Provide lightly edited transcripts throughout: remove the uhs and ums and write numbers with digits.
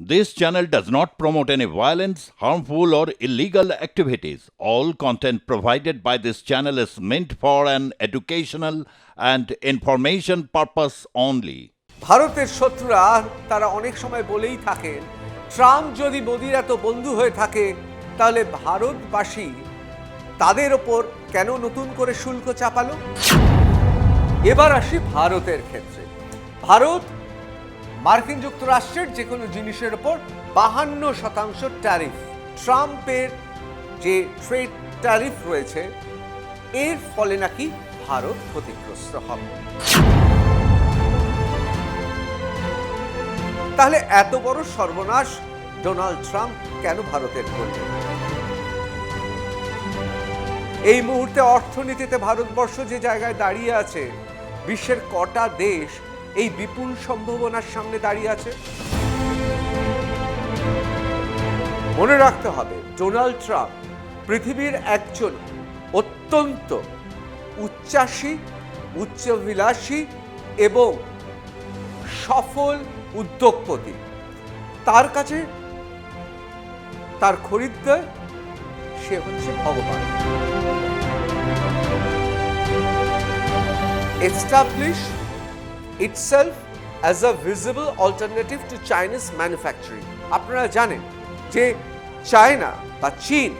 This channel does not promote any violence, harmful, or illegal activities. All content provided by this channel is meant for an educational and information purpose only. ভারতের শত্রুরা তারা অনেক সময় বলেই থাকেন, Trump যদি মোদির এত বন্ধু হয়ে থাকে তাহলে ভারতবাসী তাদের ওপর কেন নতুন করে শুল্ক চাপালো। এবার আসি ভারতের ক্ষেত্রে। ভারত মার্কিন যুক্তরাষ্ট্রের যে কোনো জিনিসের ওপর 52% ট্যারিফ, ট্রাম্পের যে ট্রেড ট্যারিফ রয়েছে এর ফলে নাকি ভারত ক্ষতিগ্রস্ত হবে। তাহলে এত বড় সর্বনাশ ডোনাল্ড ট্রাম্প কেন ভারতের করলেন? এই মুহূর্তে অর্থনীতিতে ভারতবর্ষ যে জায়গায় দাঁড়িয়ে আছে, বিশ্বের কটা দেশ এই বিপুল সম্ভাবনার সামনে দাঁড়িয়ে আছে? মনে রাখতে হবে, ডোনাল্ড ট্রাম্প পৃথিবীর একজন অত্যন্ত উচ্চাসী, উচ্চাভিলাষী এবং সফল উদ্যোগপতি। তার কাছে তার খরিদ্দার সে হচ্ছে ভগবান। Establish itself as a visible alternative to China's manufacturing. আপনারা জানেন যে চায়না বা চীন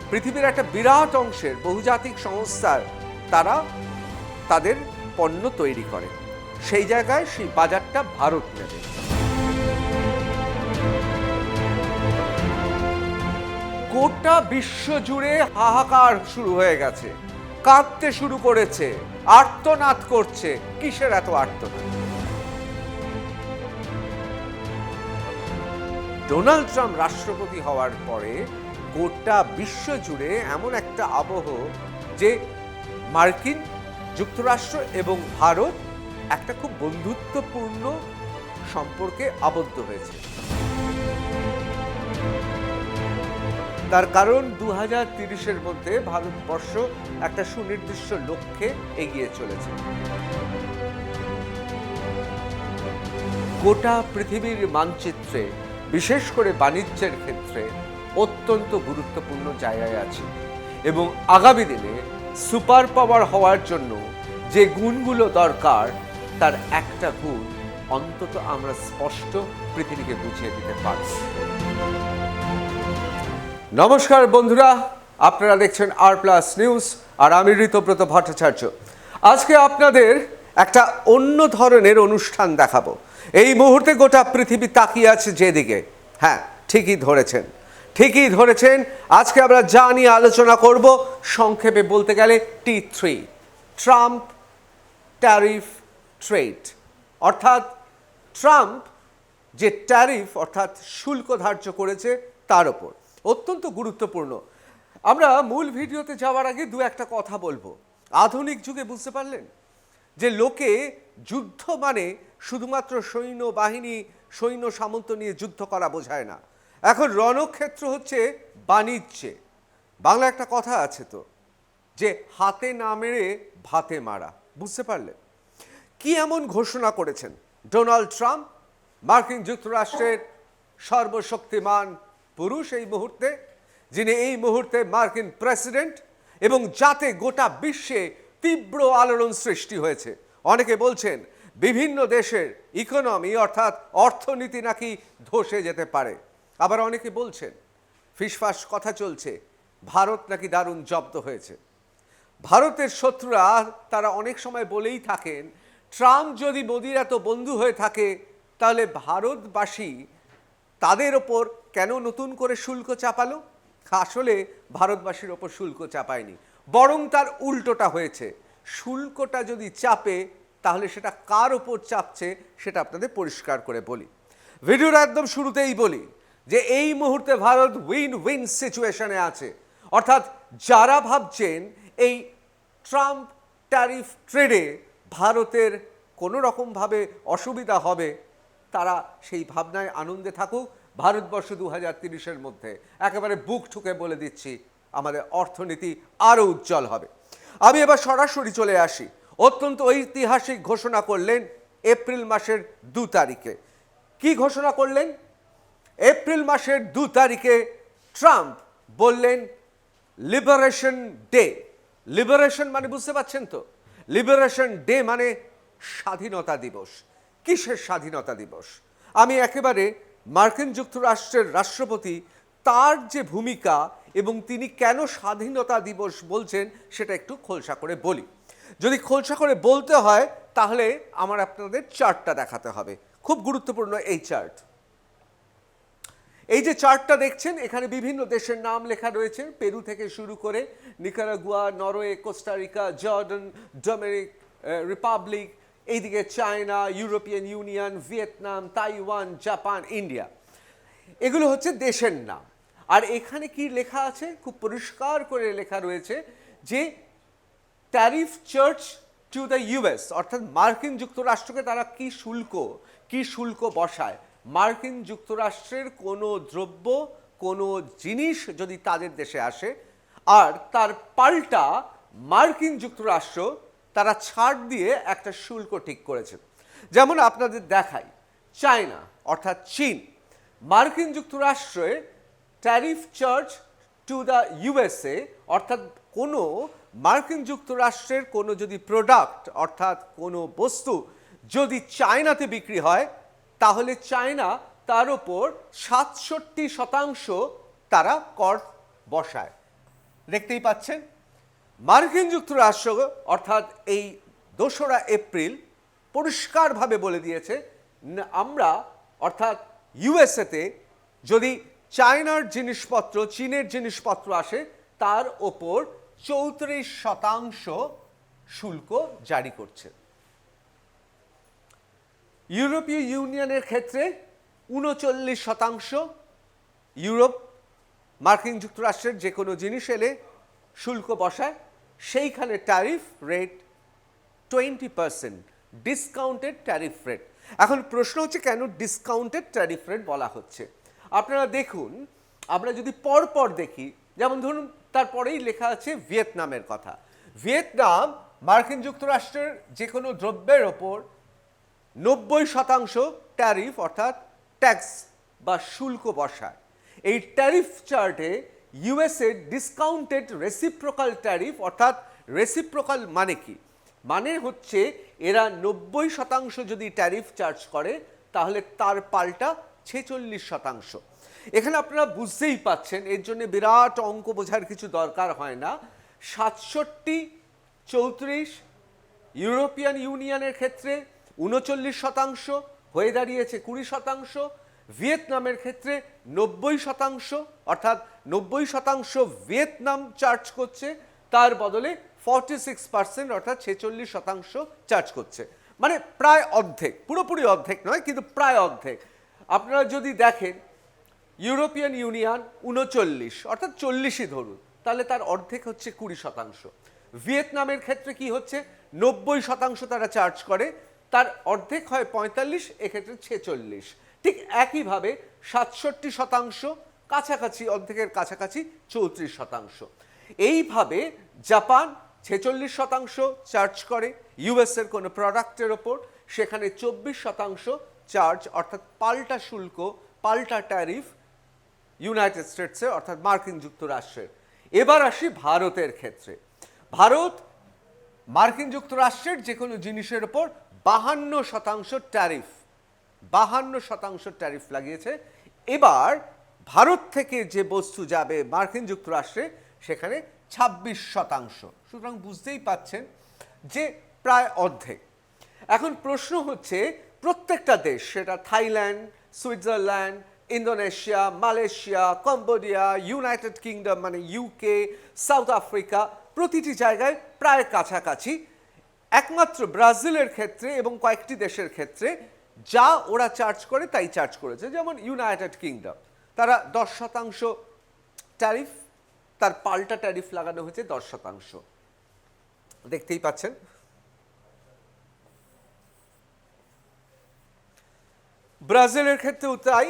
পৃথিবীর একটা বিরাট অংশের বহুজাতিক সংস্থার তারা তাদের পণ্য তৈরি করে, সেই জায়গায় সেই বাজারটা ভারত নেবে। গোটা বিশ্ব জুড়ে হাহাকার শুরু হয়ে গেছে, কাঁদতে শুরু করেছে, আর্তনাদ করছে। কিসের এত আর্তনাদ? ডোনাল্ড ট্রাম্প রাষ্ট্রপতি হওয়ার পরে গোটা বিশ্ব জুড়ে এমন একটা আবহ যে মার্কিন যুক্তরাষ্ট্র এবং ভারত একটা খুব বন্ধুত্বপূর্ণ সম্পর্কে আবদ্ধ হয়েছে। তার কারণ 2030-এর মধ্যে ভারতবর্ষ একটা সুনির্দিষ্ট লক্ষ্যে এগিয়ে চলেছে। গোটা পৃথিবীর মানচিত্রে, বিশেষ করে বাণিজ্যের ক্ষেত্রে অত্যন্ত গুরুত্বপূর্ণ জায়গায় আছে এবং আগামী দিনে সুপার পাওয়ার হওয়ার জন্য যে গুণগুলো দরকার তার একটা গুণ অন্তত আমরা স্পষ্ট পৃথিবীকে বুঝিয়ে দিতে পারব। নমস্কার বন্ধুরা, আপনারা দেখছেন R+ নিউজ আর আমি ঋতব্রত ভট্টাচার্য। আজকে আপনাদের একটা অন্য ধরনের অনুষ্ঠান দেখাবো। এই মুহূর্তে গোটা পৃথিবী তাকিয়ে আছে যেদিকে। হ্যাঁ, ঠিকই ধরেছেন। আজকে আমরা যা নিয়ে আলোচনা করব, সংক্ষেপে বলতে গেলে T3, ট্রাম্প ট্যারিফ ট্রেড। অর্থাৎ ট্রাম্প যে ট্যারিফ অর্থাৎ শুল্ক ধার্য করেছে তার ওপর অত্যন্ত গুরুত্বপূর্ণ। আমরা মূল ভিডিওতে যাওয়ার আগে দু একটা কথা বলবো। আধুনিক যুগে বুঝতে পারলেন যে লোকে যুদ্ধ মানে শুধুমাত্র সৈন্যবাহিনী, সৈন্য সামন্ত নিয়ে যুদ্ধ করা বোঝায় না। এখন রণক্ষেত্র হচ্ছে বাণিজ্যে। বাংলা একটা কথা আছে তো, যে হাতে না মেরে ভাতে মারা। বুঝতে পারলেন? কি এমন ঘোষণা করেছেন ডোনাল্ড ট্রাম্প, মার্কিন যুক্তরাষ্ট্রের সর্বশক্তিমান পুরুষ এই মুহূর্তে, যিনি এই মুহূর্তে মার্কিন প্রেসিডেন্ট, এবং যাতে গোটা বিশ্বে তীব্র আলোড়ন সৃষ্টি হয়েছে। অনেকে বলছেন বিভিন্ন দেশের ইকোনমি অর্থাৎ অর্থনীতি নাকি ধসে যেতে পারে। আবার অনেকে বলছেন, ফিসফাস কথা চলছে, ভারত নাকি দারুণ জব্দ হয়েছে। ভারতের শত্রুরা তারা অনেক সময় বলেই থাকেন, ট্রাম্প যদি মোদির এত বন্ধু হয়ে থাকে তাহলে ভারতবাসী তাদের ওপর কেন নতুন করে শুল্ক চাপালো। আসলে ভারতবাসীর ওপর শুল্ক চাপায়নি, বরং তার উল্টোটা হয়েছে। শুল্কটা যদি চাপে তাহলে সেটা কার ওপর চাপছে সেটা আপনাদের পরিষ্কার করে বলি। ভিডিওর একদম শুরুতেই বলি যে এই মুহূর্তে ভারত উইন উইন সিচুয়েশনে আছে। অর্থাৎ যারা ভাবছেন এই ট্রাম্প ট্যারিফ ট্রেডে ভারতের কোনো রকমভাবে অসুবিধা হবে, তারা সেই ভাবনায় আনন্দে থাকুক। ভারতবর্ষ 2030-এর মধ্যে একেবারে বুক ঠুকে বলে দিচ্ছি, আমাদের অর্থনীতি আরও উজ্জ্বল হবে। আমি এবার সরাসরি চলে আসি। অত্যন্ত ঐতিহাসিক ঘোষণা করলেন এপ্রিল মাসের 2 তারিখে। কি ঘোষণা করলেন? এপ্রিল মাসের 2 তারিখে ট্রাম্প বললেন লিবারেশন ডে। লিবারেশন মানে বুঝতে পারছেন তো, লিবারেশন ডে মানে স্বাধীনতা দিবস। কিসের স্বাধীনতা দিবস? আমি একেবারে মার্কিন যুক্তরাষ্ট্রের রাষ্ট্রপতি তার যে ভূমিকা এবং তিনি কেন স্বাধীনতা দিবস বলছেন সেটা একটু খোলসা করে বলি। যদি খোলসা করে বলতে হয় তাহলে আমার আপনাদের চার্টটা দেখাতে হবে, খুব গুরুত্বপূর্ণ এই চার্ট। এই যে চার্টটা দেখছেন এখানে বিভিন্ন দেশের নাম লেখা রয়েছে, পেরু থেকে শুরু করে Nicaragua, Norway, Costa Rica, Jordan, Dominic Republic, এইদিকে China, European Union, Vietnam, Taiwan, Japan, India. এগুলো হচ্ছে দেশের নাম। আর এখানে কি লেখা আছে? খুব পরিষ্কার করে লেখা রয়েছে যে tariff charge to the US, অর্থাৎ মার্কিন যুক্তরাষ্ট্রকে তারা কি শুল্ক বসায়। মার্কিন যুক্তরাষ্ট্রের কোনো দ্রব্য, কোনো জিনিস যদি তাদের দেশে আসে আর তার পাল্টা মার্কিন যুক্তরাষ্ট্র তারা ছাড় দিয়ে একটা শুল্ক ঠিক করেছে। যেমন আপনাদের দেখাই, চায়না অর্থাৎ চীন মার্কিন যুক্তরাষ্ট্রে tariff charge to the USA, অর্থাৎ কোনো মার্কিন যুক্তরাষ্ট্রের কোনো যদি প্রোডাক্ট অর্থাৎ কোনো বস্তু যদি চায়নাতে বিক্রি হয় তাহলে চায়না তার ওপর 67% তারা কর বসায়। দেখতেই পাচ্ছেন মার্কিন যুক্তরাষ্ট্র অর্থাৎ এই 2রা এপ্রিল পরিষ্কারভাবে বলে দিয়েছে আমরা অর্থাৎ ইউএসএতে যদি চায়নার জিনিসপত্র, চীনের জিনিসপত্র আসে তার ওপর 34% শুল্ক জারি করছে। ইউরোপীয় ইউনিয়নের ক্ষেত্রে 39% ইউরোপ মার্কিন যুক্তরাষ্ট্রের যে কোনো জিনিস এলে শুল্ক বসায়, সেইখানে tariff rate 20%, discounted tariff rate. এখন প্রশ্ন হচ্ছে কেন ডিসকাউন্টেড ট্যারিফ রেট বলা হচ্ছে। আপনারা দেখুন, আমরা যদি পরপর দেখি, যেমন ধরুন তারপরেই লেখা আছে ভিয়েতনামের কথা। ভিয়েতনাম মার্কিন যুক্তরাষ্ট্রের যে কোনো দ্রব্যের ওপর 90% ট্যারিফ অর্থাৎ ট্যাক্স বা শুল্ক বসায়। এই ট্যারিফ চার্টে ইউএসএ ডিসকাউন্টেড রেসিপ্রোকাল ট্যারিফ, অর্থাৎ রেসিপ্রোকাল মানে কি? মানে হচ্ছে এরা 90% যদি ট্যারিফ চার্জ করে তাহলে তার পাল্টা 46%। এখানে আপনারা বুঝতেই পাচ্ছেন, এর জন্য বিরাট অঙ্ক বোঝার কিছু দরকার হয় না। 67, 34 ইউরোপিয়ান ইউনিয়নের ক্ষেত্রে 39% হয়ে দাঁড়িয়েছে 20%। ভিয়েতনামের ক্ষেত্রে 90%, অর্থাৎ 90% ভিয়েতনাম চার্জ করছে, তার বদলে 46% অর্থাৎ 46% চার্জ করছে। মানে প্রায় অর্ধেক, পুরোপুরি অর্ধেক নয় কিন্তু প্রায় অর্ধেক। আপনারা যদি দেখেন ইউরোপিয়ান ইউনিয়ন 39 অর্থাৎ 40ই ধরুন, তাহলে তার অর্ধেক হচ্ছে 20%। ভিয়েতনামের ক্ষেত্রে কি হচ্ছে 90% তারা চার্জ করে, তার অর্ধেক হয় 45, এক্ষেত্রে 46। ঠিক একইভাবে 67%, কাছাকাছি অর্ধেকের কাছাকাছি 34%। এইভাবে জাপান 46% চার্জ করে ইউএসের কোনো প্রোডাক্টের ওপর, সেখানে 24% চার্জ অর্থাৎ পাল্টা শুল্ক, পাল্টা ট্যারিফ ইউনাইটেড স্টেটসে অর্থাৎ মার্কিন যুক্তরাষ্ট্রের। এবার আসি ভারতের ক্ষেত্রে। ভারত মার্কিন যুক্তরাষ্ট্রের যে কোনো জিনিসের ওপর 52% ট্যারিফ, 52% ট্যারিফ লাগিয়েছে। এবার ভারত থেকে যে বস্তু যাবে মার্কিন যুক্তরাষ্ট্রে সেখানে 26%। সুতরাং বুঝতেই পাচ্ছেন যে প্রায় অর্ধেক। এখন প্রশ্ন হচ্ছে প্রত্যেকটা দেশ, সেটা Thailand, Switzerland, Indonesia, Malaysia, Cambodia, United kingdom মানে ইউকে, সাউথ আফ্রিকা, প্রতিটি জায়গায় প্রায় কাছাকাছি। একমাত্র ব্রাজিলের ক্ষেত্রে এবং কয়েকটি দেশের ক্ষেত্রে যা ওরা চার্জ করে তাই চার্জ করেছে। যেমন ইউনাইটেড কিংডম, তারা 10% ট্যারিফ, তার পাল্টা ট্যারিফ লাগানো হয়েছে 10%। দেখতেই পাচ্ছেন। ব্রাজিলের ক্ষেত্রেও তাই,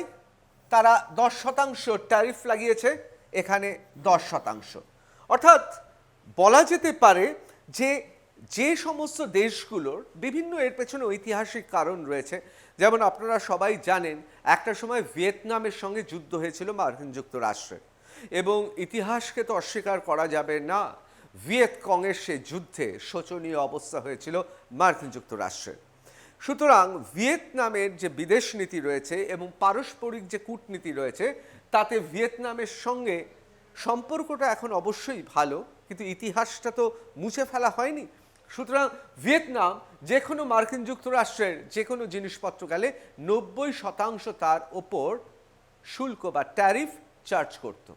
তারা 10% ট্যারিফ লাগিয়েছে, এখানে 10%। অর্থাৎ বলা যেতে পারে যে যে সমস্ত দেশগুলোর বিভিন্ন এর পেছনে ঐতিহাসিক কারণ রয়েছে, যেমন আপনারা সবাই জানেন একটা সময় ভিয়েতনামের সঙ্গে যুদ্ধ হয়েছিল মার্কিন যুক্তরাষ্ট্রের, এবং ইতিহাসকে তো অস্বীকার করা যাবে না, ভিয়েতকংয়ের সে যুদ্ধে শোচনীয় অবস্থা হয়েছিল মার্কিন যুক্তরাষ্ট্রের। সুতরাং ভিয়েতনামের যে বিদেশ নীতি রয়েছে এবং পারস্পরিক যে কূটনীতি রয়েছে, তাতে ভিয়েতনামের সঙ্গে সম্পর্কটা এখন অবশ্যই ভালো, কিন্তু ইতিহাসটা তো মুছে ফেলা হয়নি। সুতরাং ভিয়েতনাম যে কোনো মার্কিন যুক্তরাষ্ট্রের যে কোনো জিনিসপত্র গেলে 90% তার ওপর শুল্ক বা ট্যারিফ চার্জ করত।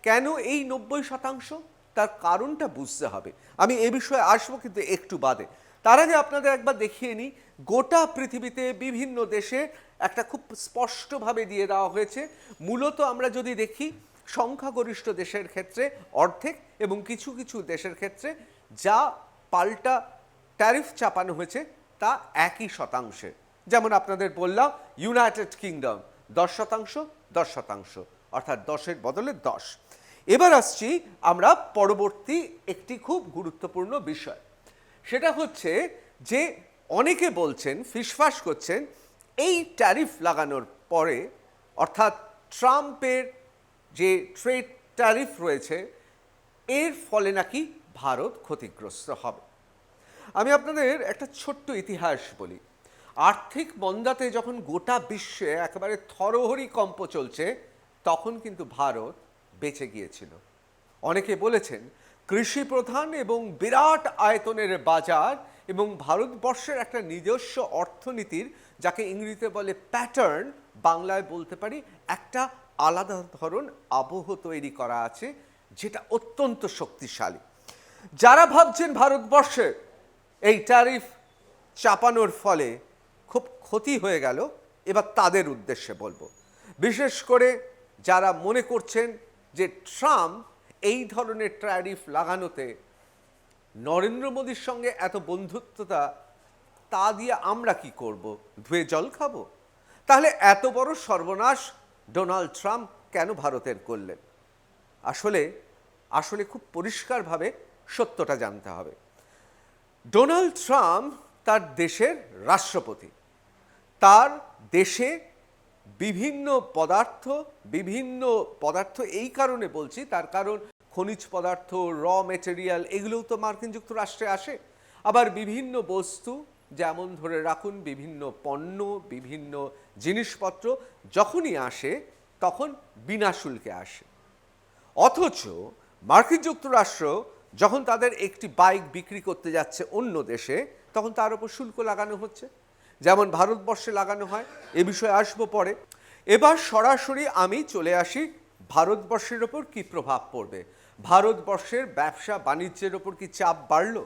কেন এই 90%? তার কারণটা বুঝতে হবে। আমি এ বিষয়ে আসবো কিন্তু একটু বাদে। তার আগে আপনাদের একবার দেখিয়ে নিই, গোটা পৃথিবীতে বিভিন্ন দেশে একটা খুব স্পষ্টভাবে দিয়ে দেওয়া হয়েছে। মূলত আমরা যদি দেখি, সংখ্যাগরিষ্ঠ দেশের ক্ষেত্রে অর্ধেক এবং কিছু কিছু দেশের ক্ষেত্রে যা পাল্টা ট্যারিফ চাপানো হয়েছে তা একই শতাংশে। যেমন আপনাদের বললাম ইউনাইটেড কিংডম 10%, 10%, অর্থাৎ 10-এর বদলে 10। এবার আসছি আমরা পরবর্তী একটি খুব গুরুত্বপূর্ণ বিষয়, সেটা হচ্ছে যে অনেকে বলছেন, ফিসফাস করছেন, এই ট্যারিফ লাগানোর পরে অর্থাৎ ট্রাম্পের যে ট্রেড ট্যারিফ রয়েছে এর ফলে নাকি ভারত ক্ষতিগ্রস্ত হবে। আমি আপনাদের একটা ছোট্ট ইতিহাস বলি। আর্থিক মন্দাতে যখন গোটা বিশ্বে একেবারে থরহরিকম্প চলছে, তখন কিন্তু ভারত বেঁচে গিয়েছিল। অনেকে বলেছেন কৃষি প্রধান এবং বিরাট আয়তনের বাজার এবং ভারতবর্ষের একটা নিজস্ব অর্থনীতির, যাকে ইংরেজিতে বলে প্যাটার্ন, বাংলায় বলতে পারি একটা আলাদা ধরন আবহ তৈরি করা আছে, যেটা অত্যন্ত শক্তিশালী। যারা ভাবছেন ভারতবর্ষে এই ট্যারিফ চাপানোর ফলে খুব ক্ষতি হয়ে গেল, এবার তাদের উদ্দেশ্যে বলবো। বিশেষ করে যারা মনে করছেন যে ট্রাম্প এই ধরনের ট্যারিফ লাগানোতে নরেন্দ্র মোদীর সঙ্গে এত বন্ধুত্বতা, তা দিয়ে আমরা কি করব? ধুয়ে জল খাবো? তাহলে এত বড় সর্বনাশ ডোনাল্ড ট্রাম্প কেন ভারতের করলেন? আসলে খুব পরিষ্কারভাবে সত্যটা জানতে হবে। ডোনাল্ড ট্রাম্প তার দেশের রাষ্ট্রপতি। তার দেশে বিভিন্ন পদার্থ এই কারণে বলছি, তার কারণ খনিজ পদার্থ, র মেটেরিয়াল, এগুলোও তো মার্কিন যুক্তরাষ্ট্রে আসে। আবার বিভিন্ন বস্তু, যেমন ধরে রাখুন বিভিন্ন পণ্য, বিভিন্ন জিনিসপত্র যখনই আসে তখন বিনা শুল্কে আসে। অথচ মার্কিন যুক্তরাষ্ট্র যখন তাদের একটি বাইক বিক্রি করতে যাচ্ছে অন্য দেশে, তখন তার উপর শুল্ক লাগানো হচ্ছে, যেমন ভারতবর্ষে লাগানো হয়। এ বিষয়ে আসবো পরে। এবার সরাসরি আমি চলে আসি ভারতবর্ষের ওপর কি প্রভাব পড়বে। ভারতবর্ষের ব্যবসা বাণিজ্যের ওপর কি চাপ বাড়ল?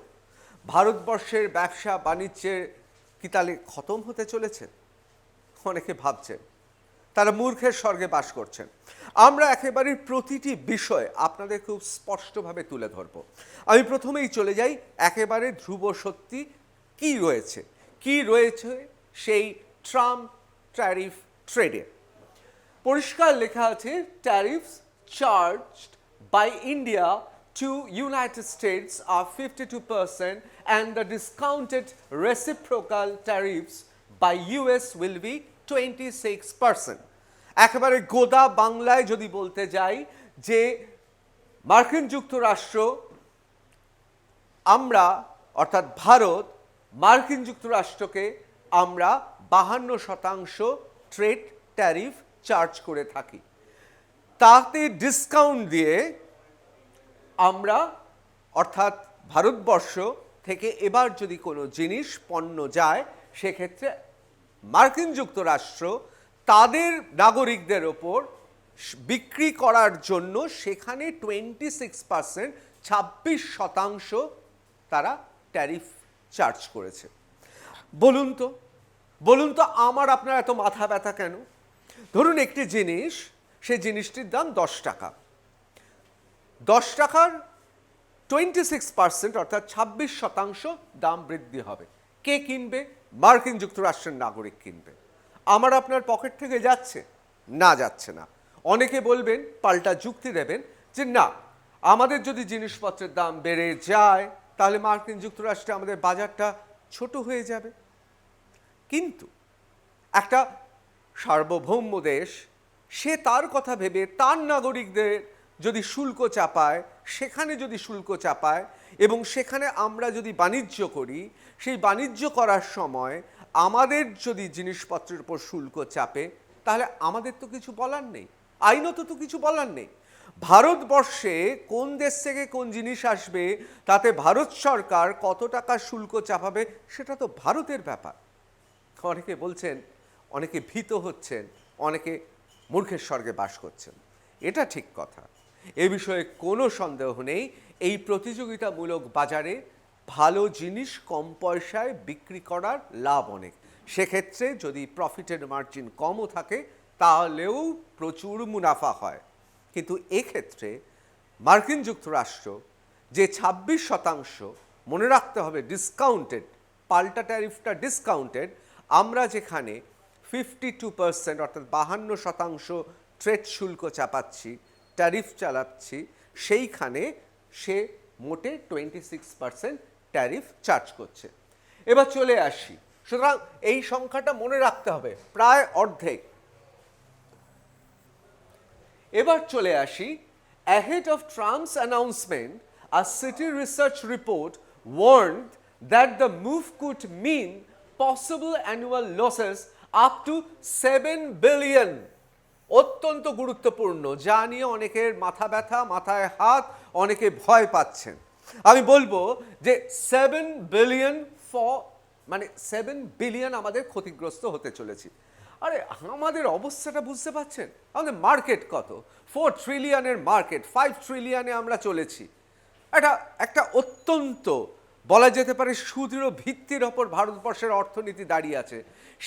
ভারতবর্ষের ব্যবসা বাণিজ্যের কি তাহলে খতম হতে চলেছে? অনেকে ভাবছেন, তারা মূর্খের স্বর্গে বাস করছেন। আমরা একেবারে প্রতিটি বিষয় আপনাদের খুব স্পষ্টভাবে তুলে ধরব। আমি প্রথমেই চলে যাই একেবারে ধ্রুব সত্যি কি রয়েছে সেই ট্রাম্প ট্যারিফ ট্রেডে। পরিষ্কার লেখা আছে, tariffs charged by India to United States are 52% and the discounted reciprocal tariffs by US will be 26%. একেবারে গোদা বাংলায় যদি বলতে যাই যে মার্কিন যুক্তরাষ্ট্র, আমরা অর্থাৎ ভারত মার্কিন যুক্তরাষ্ট্রকে আমরা 52% ট্রেড ট্যারিফ চার্জ করে থাকি। তাতে ডিসকাউন্ট দিয়ে আমরা অর্থাৎ ভারতবর্ষ থেকে এবার যদি কোনো জিনিস পণ্য যায়, সেক্ষেত্রে মার্কিন যুক্তরাষ্ট্র তাদের নাগরিকদের ওপর বিক্রি করার জন্য সেখানে 26%, 26% তারা ট্যারিফ চার্জ করেছে। বলুন তো আমার আপনার এত মাথা ব্যথা কেন? ধরুন একটি জিনিস, সেই জিনিসটির দাম 10 টাকা। 10 টাকার 26% অর্থাৎ 26% দাম বৃদ্ধি হবে। কে কিনবে? মার্কিন যুক্তরাষ্ট্রের নাগরিক কিনবে। আমার আপনার পকেট থেকে যাচ্ছে না? যাচ্ছে না। অনেকে বলবেন, পাল্টা যুক্তি দেবেন যে না, আমাদের যদি জিনিসপত্রের দাম বেড়ে যায় তাহলে মার্কিন যুক্তরাষ্ট্রে আমাদের বাজারটা ছোট হয়ে যাবে। কিন্তু একটা সার্বভৌম দেশ, সে তার কথা ভেবে তার নাগরিকদের যদি শুল্ক চাপায়, সেখানে যদি শুল্ক চাপায় এবং সেখানে আমরা যদি বাণিজ্য করি, সেই বাণিজ্য করার সময় আমাদের যদি জিনিসপত্রের উপর শুল্ক চাপে, তাহলে আমাদের তো কিছু বলার নেই, আইনত তো কিছু বলার নেই। ভারতবর্ষে কোন দেশ থেকে কোন জিনিস আসবে, তাতে ভারত সরকার কত টাকা শুল্ক চাপাবে, সেটা তো ভারতের ব্যাপার। অনেকে বলছেন, অনেকে ভীত হচ্ছেন, অনেকে মূর্খের স্বর্গে বাস করছেন, এটা ঠিক কথা, এ বিষয়ে কোনো সন্দেহ নেই। এই প্রতিযোগিতামূলক বাজারে ভালো জিনিস কম পয়সায় বিক্রি করার লাভ অনেক, সেক্ষেত্রে যদি প্রফিটের মার্জিন কমও থাকে তাহলেও প্রচুর মুনাফা হয়। কিন্তু এক্ষেত্রে মার্কিন যুক্তরাষ্ট্র যে 26%, মনে রাখতে হবে ডিসকাউন্টেড, পাল্টা ট্যারিফটা ডিসকাউন্টেড, আমরা যেখানে 52% অর্থাৎ 52% ট্রেড শুল্ক চাপাচ্ছি, ট্যারিফ চালাচ্ছি, সেইখানে সে মোটে 26% ট্যারিফ চার্জ করছে। এবার চলে আসি, সুতরাং এই সংখ্যাটা মনে রাখতে হবে, প্রায় অর্ধেক। এবার চলে আসি, ahead of Trump's announcement, a Citi research report warned that the move could mean possible annual losses up to 7 billion. অত্যন্ত গুরুত্বপূর্ণ, যা নিয়ে অনেকের মাথা ব্যথা, মাথায় হাত, অনেকে ভয় পাচ্ছেন। আমি বলবো যে 7 বিলিয়ন মানে 7 বিলিয়ন আমাদের ক্ষতিগ্রস্ত হতে চলেছি। আরে আমাদের অবস্থাটা বুঝতে পারছেন? আমাদের মার্কেট কত? 4 ট্রিলিয়নের মার্কেট, 5 ট্রিলিয়নে আমরা চলেছি। এটা একটা অত্যন্ত বলা যেতে পারে সুদৃঢ় ভিত্তির ওপর ভারতবর্ষের অর্থনীতি দাঁড়িয়ে আছে।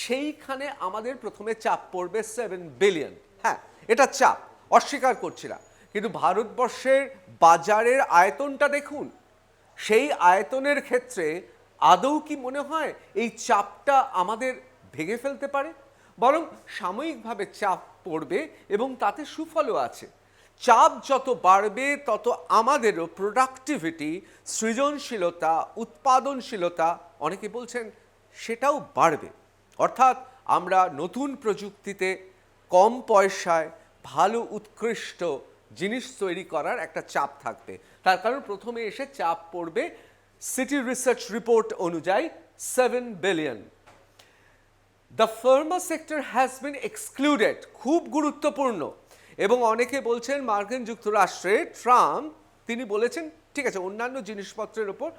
সেইখানে আমাদের প্রথমে চাপ পড়বে 7 বিলিয়ন। হ্যাঁ, এটা চাপ, অস্বীকার করছি না, কিন্তু ভারতবর্ষের বাজারের আয়তনটা দেখুন, সেই আয়তনের ক্ষেত্রে আদৌ কি মনে হয় এই চাপটা আমাদের ভেঙে ফেলতে পারে? বরং সাময়িকভাবে চাপ পড়বে এবং তাতে সুফলও আছে। চাপ যত বাড়বে তত আমাদেরও প্রোডাক্টিভিটি, সৃজনশীলতা, উৎপাদনশীলতা, অনেকে বলছেন সেটাও বাড়বে। অর্থাৎ আমরা নতুন প্রযুক্তিতে কম পয়সায় ভালো উৎকৃষ্ট জিনিস তৈরি করার একটা চাপ থাকবে। তার কারণ প্রথমে এসে চাপ পড়বে সিটি রিসার্চ রিপোর্ট অনুযায়ী 7 billion. The Pharma sector has been excluded, খুব গুরুত্বপূর্ণ। এবং অনেকে বলছেন মার্কিন যুক্তরাষ্ট্রে ট্রাম্প তিনি বলেছেন ঠিক আছে, অন্যান্য জিনিসপত্রের ওপর,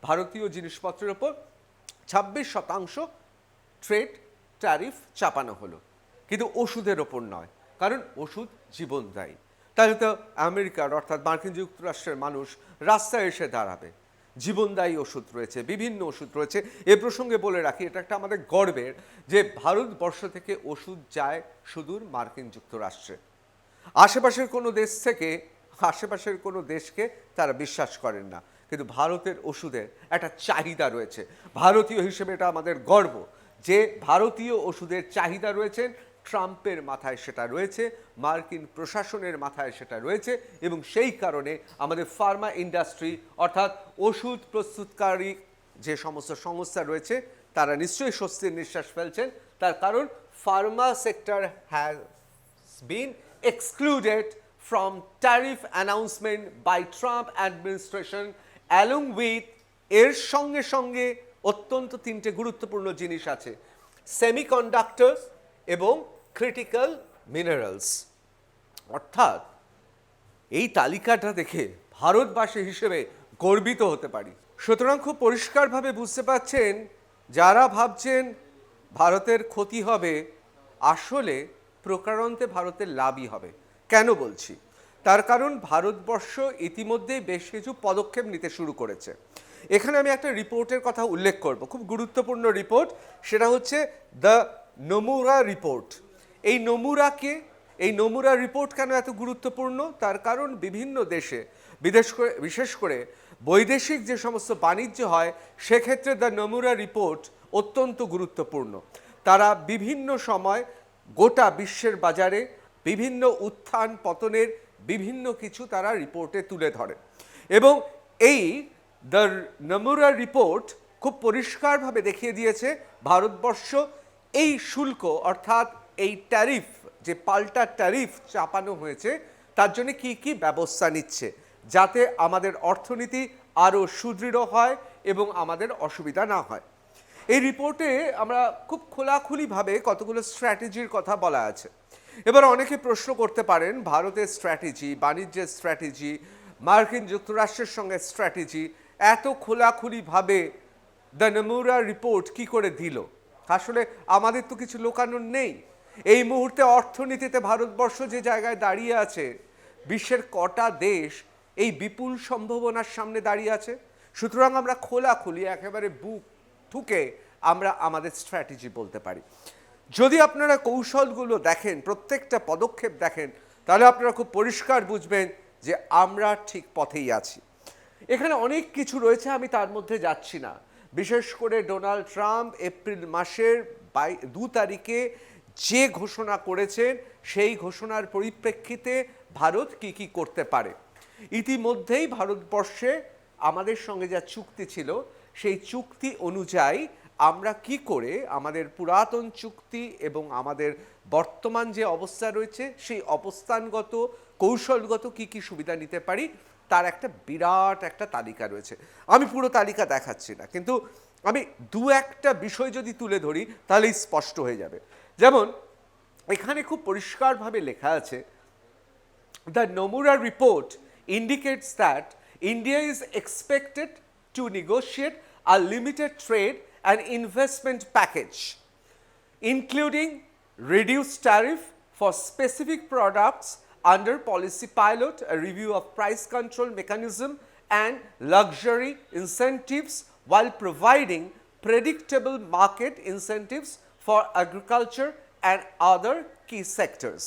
ভারতীয় জিনিসপত্রের ওপর 26% ট্রেড ট্যারিফ চাপানো হলো, কিন্তু ওষুধের ওপর নয়, কারণ ওষুধ জীবনদায়ী। তাহলে তো আমেরিকার অর্থাৎ মার্কিন যুক্তরাষ্ট্রের মানুষ রাস্তায় এসে দাঁড়াবে। জীবনদায়ী ওষুধ রয়েছে, বিভিন্ন ওষুধ রয়েছে। এ প্রসঙ্গে বলে রাখি, এটা একটা আমাদের গর্বের যে ভারতবর্ষ থেকে ওষুধ যায় সুদূর মার্কিন যুক্তরাষ্ট্রে। আশেপাশের কোনো দেশ থেকে, আশেপাশের কোনো দেশকে তারা বিশ্বাস করেন না, কিন্তু ভারতের ওষুধের একটা চাহিদা রয়েছে। ভারতীয় হিসেবে এটা আমাদের গর্ব যে ভারতীয় ওষুধের চাহিদা রয়েছে। ট্রাম্পের মাথায় সেটা রয়েছে, মার্কিন প্রশাসনের মাথায় সেটা রয়েছে, এবং সেই কারণে আমাদের ফার্মা ইন্ডাস্ট্রি অর্থাৎ ওষুধ প্রস্তুতকারী যে সমস্ত সংস্থা রয়েছে তারা নিশ্চয়ই স্বস্তির নিঃশ্বাস ফেলছেন। তার কারণ Pharma sector has been excluded from tariff announcement by Trump administration along with এর সঙ্গে সঙ্গে অত্যন্ত তিনটে গুরুত্বপূর্ণ জিনিস আছে, সেমিকন্ডাক্টরস এবং ক্রিটিক্যাল মিনারেলস। অর্থাৎ এই তালিকাটা দেখে ভারতবাসী হিসেবে গর্বিত হতে পারি। সুতরাং খুব পরিষ্কারভাবে বুঝতে পারছেন, যারা ভাবছেন ভারতের ক্ষতি হবে, আসলে প্রকারান্তে ভারতের লাভই হবে। কেন বলছি? তার কারণ ভারতবর্ষ ইতিমধ্যেই বেশ কিছু পদক্ষেপ নিতে শুরু করেছে। এখানে আমি একটা রিপোর্টের কথা উল্লেখ করব, খুব গুরুত্বপূর্ণ রিপোর্ট, সেটা হচ্ছে দ্য নোমুরা রিপোর্ট। এই নোমুরা রিপোর্ট কেন এত গুরুত্বপূর্ণ? তার কারণ বিভিন্ন দেশে বিশেষ করে বৈদেশিক যে সমস্ত বাণিজ্য হয় সেক্ষেত্রে দ্য নোমুরা রিপোর্ট অত্যন্ত গুরুত্বপূর্ণ। তারা বিভিন্ন সময় গোটা বিশ্বের বাজারে বিভিন্ন উত্থান পতনের বিভিন্ন কিছু তারা রিপোর্টে তুলে ধরে, এবং এই দ্য নোমুরা রিপোর্ট খুব পরিষ্কারভাবে দেখিয়ে দিয়েছে ভারতবর্ষ এই শুল্ক অর্থাৎ এই ট্যারিফ যে পাল্টা ট্যারিফ চাপানো হয়েছে তার জন্য কি কি ব্যবস্থা নিচ্ছে যাতে আমাদের অর্থনীতি আরও সুদৃঢ় হয় এবং আমাদের অসুবিধা না হয়। এই রিপোর্টে আমরা খুব খোলাখুলিভাবে কতগুলো স্ট্র্যাটেজির কথা বলা আছে। এবার অনেকে প্রশ্ন করতে পারেন ভারতের স্ট্র্যাটেজি, বাণিজ্যের স্ট্র্যাটেজি, মার্কিন যুক্তরাষ্ট্রের সঙ্গে স্ট্র্যাটেজি এত খোলাখুলিভাবে দ্য নমুরা রিপোর্ট কি করে দিল। আসলে আমাদের তো কিছু লোকানোর নেই। এই মুহূর্তে অর্থনীতিতে ভারতবর্ষ যে জায়গায় দাঁড়িয়ে আছে, বিশ্বের কটা দেশ এই বিপুল সম্ভাবনার সামনে দাঁড়িয়ে আছে। সুতরাং আমরা খোলাখুলি একেবারে বুক ঠুকে আমরা আমাদের স্ট্র্যাটেজি বলতে পারি। যদি আপনারা কৌশলগুলো দেখেন, প্রত্যেকটা পদক্ষেপ দেখেন, তাহলে আপনারা খুব পরিষ্কার বুঝবেন যে আমরা ঠিক পথেই আছি। এখানে অনেক কিছু রয়েছে, আমি তার মধ্যে যাচ্ছি না। বিশেষ করে ডোনাল্ড ট্রাম্প এপ্রিল মাসের 2 তারিখে যে ঘোষণা করেছেন সেই ঘোষণার পরিপ্রেক্ষিতে ভারত কি কি করতে পারে। ইতিমধ্যেই ভারতবর্ষে আমাদের সঙ্গে যা চুক্তি ছিল সেই চুক্তি অনুযায়ী আমরা কি করে আমাদের পুরাতন চুক্তি এবং আমাদের বর্তমান যে অবস্থা রয়েছে সেই অবস্থানগত কৌশলগত কি কি সুবিধা নিতে পারি তার একটা বিরাট একটা তালিকা রয়েছে। আমি পুরো তালিকা দেখাচ্ছি না, কিন্তু আমি দু একটা বিষয় যদি তুলে ধরি তাহলেই স্পষ্ট হয়ে যাবে। যেমন এখানে খুব পরিষ্কারভাবে লেখা আছে, The Nomura report indicates that India is expected to negotiate a limited trade and investment package, including reduced tariff for specific products under policy pilot, a review of price control mechanism and luxury incentives, while providing predictable market incentives for agriculture and other key sectors.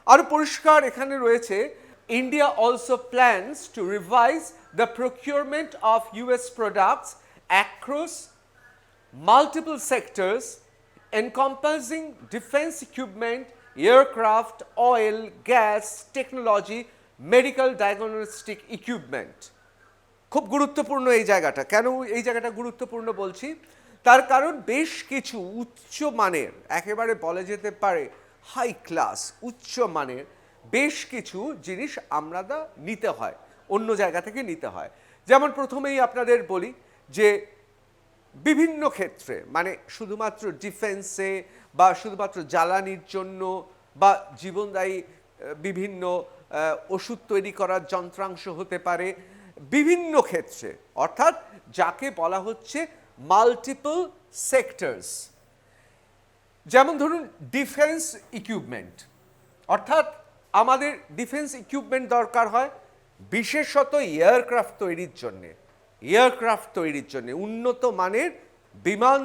আরো পরিষ্কার এখানে রয়েছে, India also plans to revise the procurement of US products across multiple sectors encompassing defense equipment, aircraft, oil, gas, technology, medical diagnostic equipment. খুব গুরুত্বপূর্ণ এই জায়গাটা। কেন এই জায়গাটা গুরুত্বপূর্ণ বলছি? তার কারণ বেশ কিছু উচ্চ মানের, একেবারে বলা যেতে পারে হাই ক্লাস উচ্চ মানের বেশ কিছু জিনিস আমরা নিতে হয়, অন্য জায়গা থেকে নিতে হয়। যেমন প্রথমেই আপনাদের বলি যে বিভিন্ন ক্ষেত্রে, মানে শুধুমাত্র ডিফেন্সে বা শুধুমাত্র জ্বালানির জন্য বা জীবনদায়ী বিভিন্ন ওষুধ তৈরি করার যন্ত্রাংশ হতে পারে, বিভিন্ন ক্ষেত্রে, অর্থাৎ যাকে বলা হচ্ছে মাল্টিপল সেক্টরস। যেমন ধরুন ডিফেন্স ইকুইপমেন্ট, অর্থাৎ আমাদের ডিফেন্স ইকুইপমেন্ট দরকার হয় বিশেষত এয়ারক্রাফট তৈরির জন্য, উন্নত মানের বিমান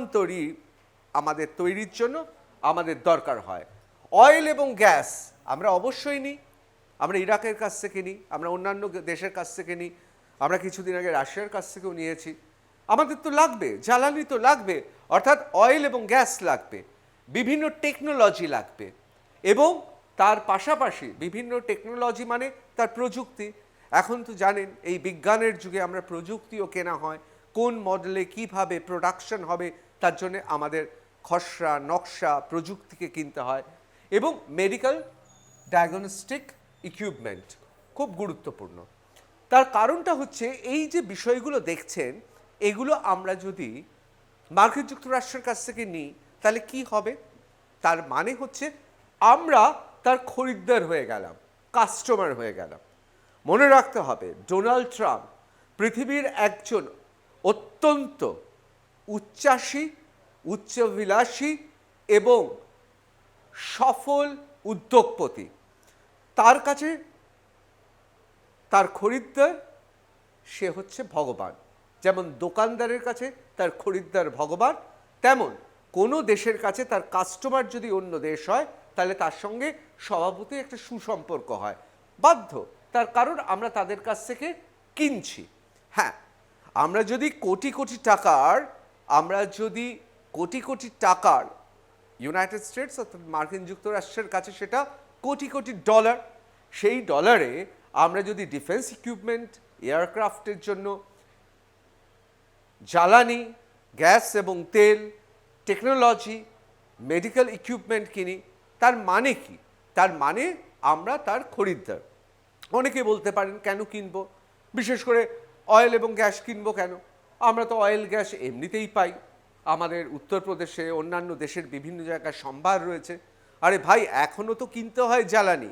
আমাদের তৈরির জন্য আমাদের দরকার হয়। অয়েল এবং গ্যাস আমরা অবশ্যই নিই, আমরা ইরাকের কাছ থেকে নিই, আমরা অন্যান্য দেশের কাছ থেকে নিই, আমরা কিছুদিন আগে রাশিয়ার কাছ থেকেও নিয়েছি। আমাদের তো লাগবে, জ্বালানি তো লাগবে, অর্থাৎ অয়েল এবং গ্যাস লাগবে, বিভিন্ন টেকনোলজি লাগবে, এবং তার পাশাপাশি বিভিন্ন টেকনোলজি মানে তার প্রযুক্তি। এখন তো জানেন এই বিজ্ঞানের যুগে আমরা প্রযুক্তিও কেনা হয়, কোন মডেলে কিভাবে প্রোডাকশন হবে তার জন্য আমাদের খসড়া নকশা প্রযুক্তিকে কিনতে হয়, এবং মেডিকেল ডায়াগনস্টিক ইকুইপমেন্ট খুব গুরুত্বপূর্ণ। তার কারণটা হচ্ছে এই যে বিষয়গুলো দেখছেন এগুলো আমরা যদি মার্কিন যুক্তরাষ্ট্রের কাছ থেকে নিই তাহলে কি হবে? তার মানে হচ্ছে আমরা তার খরিদ্দার হয়ে গেলাম, কাস্টমার হয়ে গেলাম। মনে রাখতে হবে ডোনাল্ড ট্রাম্প পৃথিবীর একজন অত্যন্ত উচ্চাসী, উচ্চাভিলাষী এবং সফল উদ্যোগপতি। তার কাছে তার খরিদ্দার সে হচ্ছে ভগবান। যেমন দোকানদারের কাছে তার খরিদ্দার ভগবান, তেমন কোনো দেশের কাছে তার কাস্টমার যদি অন্য দেশ হয় তাহলে তার সঙ্গে স্বভাবতই একটা সুসম্পর্ক হয়, বাধ্য। তার কারণ আমরা তাদের কাছ থেকে কিনছি। হ্যাঁ, আমরা যদি কোটি কোটি টাকার ইউনাইটেড স্টেটস অর্থাৎ মার্কিন যুক্তরাষ্ট্রের কাছে সেটা কোটি কোটি ডলার, সেই ডলারে আমরা যদি ডিফেন্স ইকুইপমেন্ট, এয়ারক্রাফটের জন্য জ্বালানি, গ্যাস এবং তেল, টেকনোলজি, মেডিকেল ইকুইপমেন্ট কিনি, তার মানে কি? তার মানে আমরা তার খরিদ্দার। অনেকে বলতে পারেন কেন কিনবো, বিশেষ করে অয়েল এবং গ্যাস কিনবো কেন? আমরা তো অয়েল গ্যাস এমনিতেই পাই, আমাদের উত্তরপ্রদেশে অন্যান্য দেশের বিভিন্ন জায়গায় সম্ভার রয়েছে। আরে ভাই, এখনও তো কিনতে হয় জ্বালানি,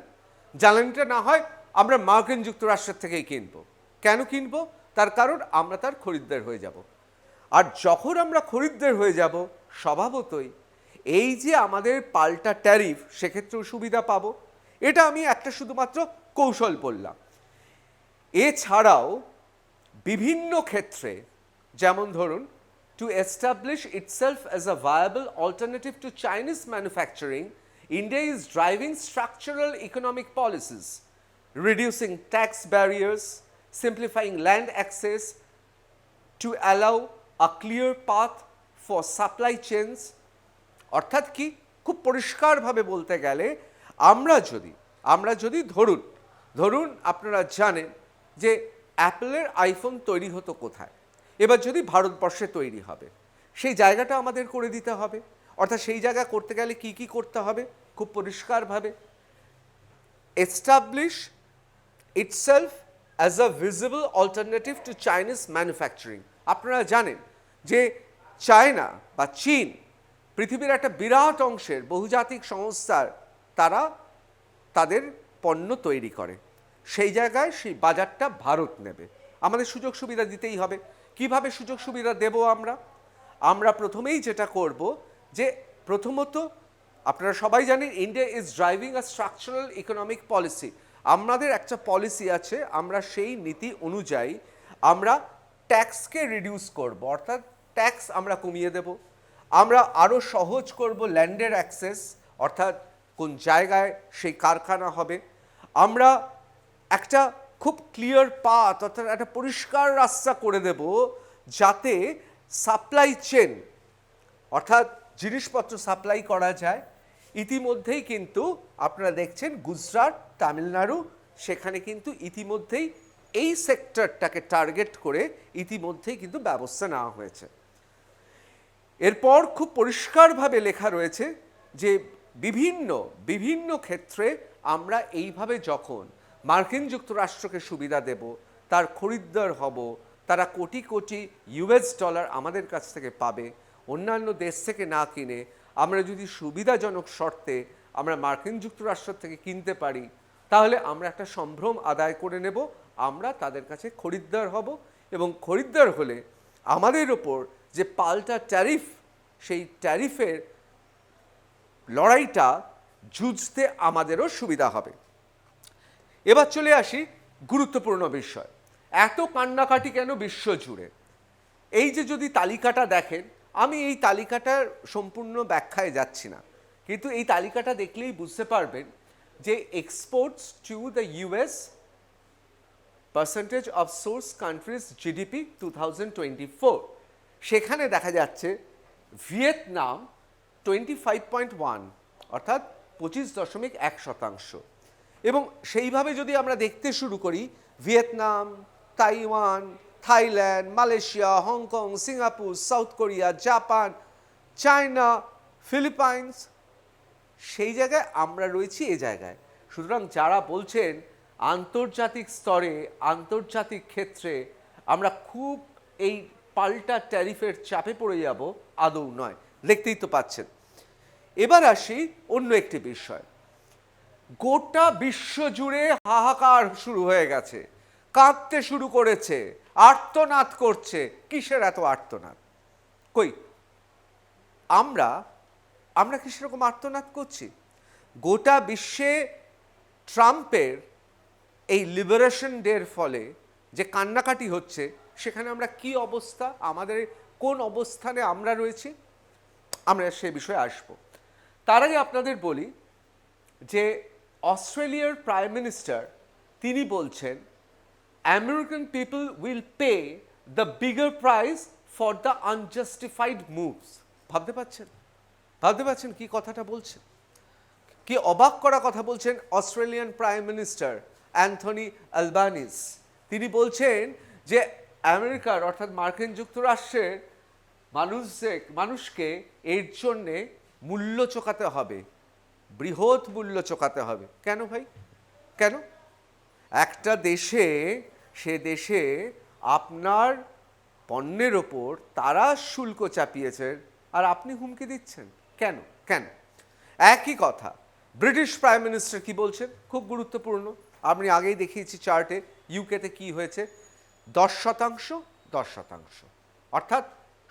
জ্বালানিটা না হয় আমরা মার্কিন যুক্তরাষ্ট্রের থেকেই কিনবো। কেন কিনবো? তার কারণ আমরা তার খরিদ্দার হয়ে যাব। আর যখন আমরা খরিদ্দার হয়ে যাব, স্বভাবতই এই যে আমাদের পাল্টা ট্যারিফ, সেক্ষেত্রেও সুবিধা পাবো। এটা আমি একটা শুধুমাত্র কৌশল বললাম। এছাড়াও বিভিন্ন ক্ষেত্রে, যেমন ধরুন, to establish itself as a viable alternative to Chinese manufacturing, India is driving structural economic policies, reducing tax barriers, simplifying land access to allow a clear path for supply chains. অর্থাৎ কি? খুব পরিষ্কারভাবে বলতে গেলে আমরা যদি ধরুন আপনারা জানেন যে অ্যাপলের আইফোন তৈরি হতো কোথায়, এবার যদি ভারতবর্ষে তৈরি হবে, সেই জায়গাটা আমাদের করে দিতে হবে। অর্থাৎ সেই জায়গা করতে গেলে কি কি করতে হবে? খুব পরিষ্কারভাবে establish itself as a visible alternative to Chinese manufacturing. আপনারা জানেন যে চায়না বা চীন পৃথিবীর একটা বিরাট অংশের বহুজাতিক সংস্থার তারা তাদের পণ্য তৈরি করে। সেই জায়গায় সেই বাজারটা ভারত নেবে, আমাদের সুযোগ সুবিধা দিতেই হবে। কিভাবে সুযোগ সুবিধা দেব আমরা প্রথমেই যেটা করব, যে প্রথমত আপনারা সবাই জানেন India is driving a structural economic policy. আমাদের একটা পলিসি আছে, আমরা সেই নীতি অনুযায়ী আমরা ট্যাক্সকে রিডিউস করব, অর্থাৎ ট্যাক্স আমরা কমিয়ে দেব। আমরা আরও সহজ করব ল্যান্ডের অ্যাক্সেস, অর্থাৎ কোন জায়গায় সেই কারখানা হবে। আমরা একটা খুব ক্লিয়ার পাথ, অর্থাৎ একটা পরিষ্কার রাস্তা করে দেব, যাতে সাপ্লাই চেন, অর্থাৎ জিনিসপত্র সাপ্লাই করা যায়। ইতিমধ্যেই কিন্তু আপনারা দেখছেন গুজরাট, তামিলনাড়ু, সেখানে কিন্তু ইতিমধ্যেই এই সেক্টরটাকে টার্গেট করে ইতিমধ্যেই কিন্তু ব্যবস্থা নেওয়া হয়েছে। এরপর খুব পরিষ্কারভাবে লেখা রয়েছে যে বিভিন্ন ক্ষেত্রে আমরা এইভাবে যখন মার্কিন যুক্তরাষ্ট্রকে সুবিধা দেব, তার খরিদ্দার হব, তারা কোটি কোটি ইউএস ডলার আমাদের কাছ থেকে পাবে, অন্যান্য দেশ থেকে না কিনে আমরা যদি সুবিধাজনক শর্তে আমরা মার্কিন যুক্তরাষ্ট্র থেকে কিনতে পারি, তাহলে আমরা একটা সম্ভ্রম আদায় করে নেব, আমরা তাদের কাছে খরিদ্দার হব। এবং খরিদ্দার হলে আমাদের ওপর যে পাল্টা ট্যারিফ, সেই ট্যারিফের লড়াইটা যুঝতে আমাদেরও সুবিধা হবে। এবার চলে আসি গুরুত্বপূর্ণ বিষয়, এত কান্নাকাটি কেন বিশ্ব জুড়ে? এই যে যদি তালিকাটা দেখেন, আমি এই তালিকাটার সম্পূর্ণ ব্যাখ্যায় যাচ্ছি না, কিন্তু এই তালিকাটা দেখলেই বুঝতে পারবেন যে exports to the US percentage of swords countries GDP 2024, সেখানে দেখা যাচ্ছে ভিয়েতনাম 25.1, অর্থাৎ 25.1%। এবং সেইভাবে যদি আমরা দেখতে শুরু করি, Vietnam, Taiwan, Thailand, Malaysia, Hong Kong, Singapore, south Korea, Japan, China, Philippines, সেই জায়গায় আমরা রয়েছি এ জায়গায়। সুতরাং যারা বলছেন আন্তর্জাতিক স্তরে, আন্তর্জাতিক ক্ষেত্রে আমরা খুব এই পাল্টা ট্যারিফের চাপে পড়ে যাব, আদৌ নয়, দেখতেই তো পাচ্ছেন। এবার আসি অন্য একটি বিষয়। গোটা বিশ্ব জুড়ে হাহাকার শুরু হয়ে গেছে, কাঁদতে শুরু করেছে, আর্তনাদ করছে। কিসের এত আর্তনাদ? কই আমরা কি সেরকম আর্তনাদ করছি? গোটা বিশ্বে ট্রাম্পের এই লিবারেশন ডের ফলে যে কান্নাকাটি হচ্ছে, সেখানে আমরা কি অবস্থা, আমাদের কোন অবস্থানে আমরা রয়েছি, আমরা সে বিষয়ে আসব। তার আগে আপনাদের বলি যে অস্ট্রেলিয়ার প্রাইম মিনিস্টার তিনি বলছেন American people will pay the bigger price for the unjustified moves. ভাবতে পারছেন কি কথাটা বলছেন? কি অবাক করা কথা বলছেন Australian prime minister Anthony Albanese. তিনি বলছেন যে আমেরিকার, অর্থাৎ মার্কিন যুক্তরাষ্ট্রের মানুষকে এর জন্যে মূল্য চোকাতে হবে, বৃহৎ মূল্য চোকাতে হবে। কেন ভাই, কেন? একটা দেশে, সে দেশে আপনার পণ্যের ওপর তারা শুল্ক চাপিয়েছে আর আপনি হুমকি দিচ্ছেন কেন? কেন? একই কথা ব্রিটিশ প্রাইম মিনিস্টার কি বলছেন, খুব গুরুত্বপূর্ণ। আমি আগেই দেখিয়েছি চার্টে ইউকেতে কি হয়েছে, 10%, 10%, অর্থাৎ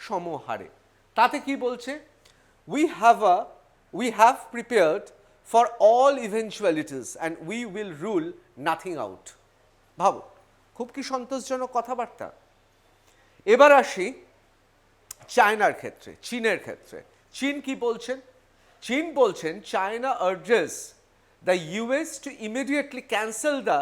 সমহারে। তাতে কি বলছে, we have prepared for all eventualities and we will rule nothing out। ভাবো, খুব কি সন্তোষজনক কথাবার্তা। এবার আসি চায়নার ক্ষেত্রে, চীনের ক্ষেত্রে। চীন কি বলছেন? চীন বলছেন, China urges the US to immediately cancel the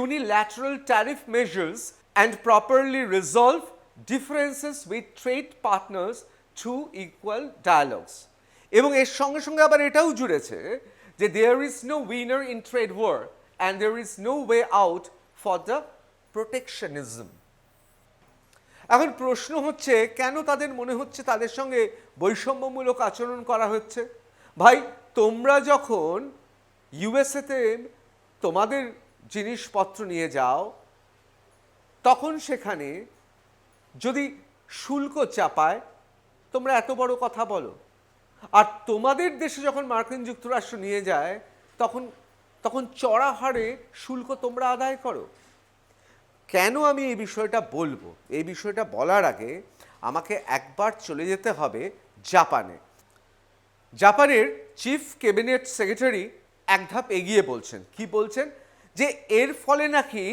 unilateral tariff measures and properly resolve differences with trade partners through equal dialogues। এবং এর সঙ্গে সঙ্গে আবার এটাও জুড়েছে যে there is no winner in trade war and there is no way out for the protectionism। এখন প্রশ্ন হচ্ছে, কেন তাদের মনে হচ্ছে তাদের সঙ্গে বৈষম্যমূলক আচরণ করা হচ্ছে? ভাই, তোমরা যখন ইউএসএতে তোমাদের জিনিসপত্র নিয়ে যাও, তখন সেখানে যদি শুল্ক চাপায়, তোমরা এত বড় কথা বলো। আর তোমাদের দেশে যখন মার্কিন যুক্তরাষ্ট্র নিয়ে যায়, তখন চড়া হারে শুল্ক তোমরা আদায় করো। কেন আমি এই বিষয়টা বলবো? এই বিষয়টা বলার আগে আমাকে একবার চলে যেতে হবে জাপানে। জাপানের চিফ ক্যাবিনেট সেক্রেটারি এক ধাপ এগিয়ে বলছেন। কি বলছেন? যে এর ফলে নাকি